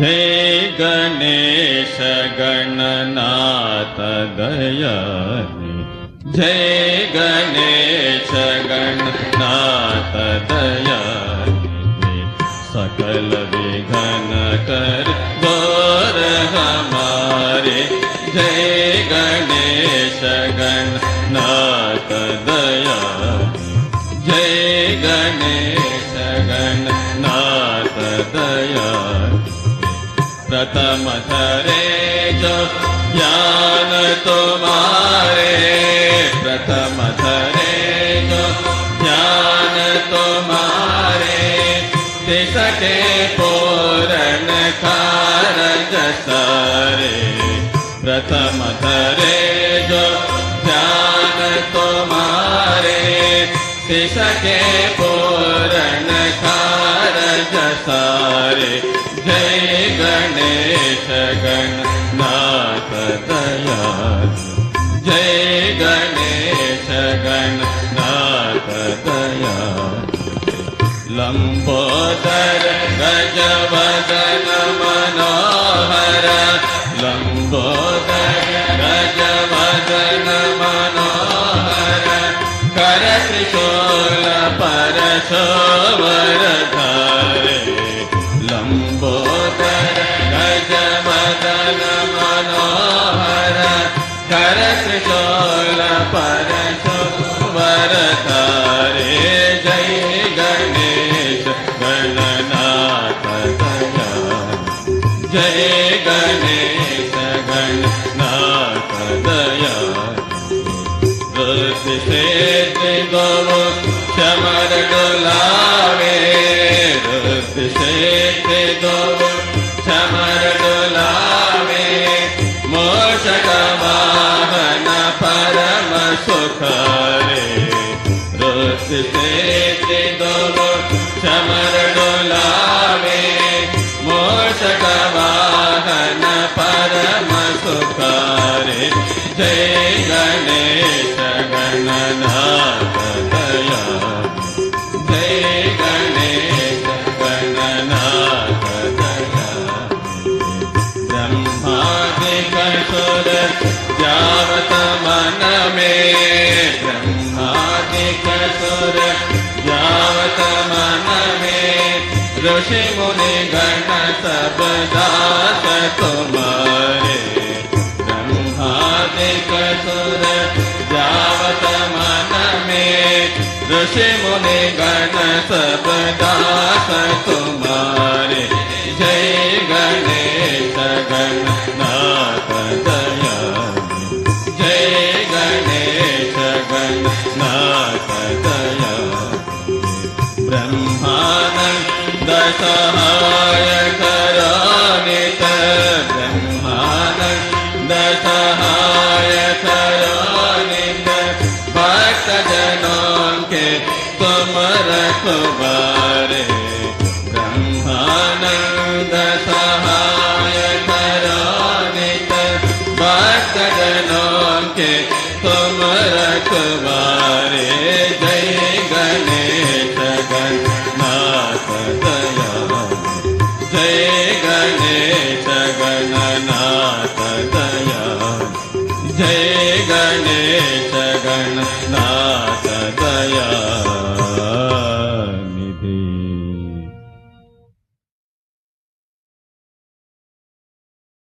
जय गणेश गणनाथ दयानि, जय गणेश गणनाथ दयानि, सकल विघ्न कर दूर हमारे। जय गणेश गणनाथ दयानि, जय गणेश गणनाथ दयानि। प्रथम धरे जो ज्ञान तुम्हारे, प्रथम धरे जो ज्ञान तुम्हारे, तिसके पूर्ण कारज सारे। प्रथम धरे जो ज्ञान तुम्हारे, तिसके पूर्ण कारज सारे। जय गणेश गणनाथ दयानि, जय गणेश गणनाथ दयानि। लंबोदर गजवदन मनोहर, लंबोदर गजवदन मनोहर, कर त्रिशूल परशुवर धारे। लंबोदर गजवदन मनोहर, कर त्रिशूल परशुवर धारे। जय गणेश गणनाथ दयानि, जय गणेश गणनाथ दयानि। रुद्र से गो चमर डोलावे, रुद्र से गो चमर डोलावे, मूषक वाहन परम सुखारे। रुद्र से गो चमर डोलावे, मूषक वाहन परम सुखारे। जय गणेश गणनाथ दयानि, जय गणेश गणनाथ दयानि। ब्रह्मादिक सुर जावत मन में, ब्रह्मादिक सुर जावत मन में, ऋषि मुनि गण सब दास तुम्हारे। ब्रह्मादिक सुर जावत मन में, ऋषि मुनि गण सब दास तुम्हारे। जय गणेश गणनाथ दयानि, जय गणेश गणनाथ दयानि। ब्रह्मानंद सहाय करो नित, ब्रह्मानंद सहाय करो नित, भक्त जनों के तुम रखवारे। ब्रह्मानंद सहाय करो नित, भक्त जनों के तुम रखवारे। जय गणेश गणनाथ दयानि, जय गणेश गणनाथ दयानि, जय गणेश गणनाथ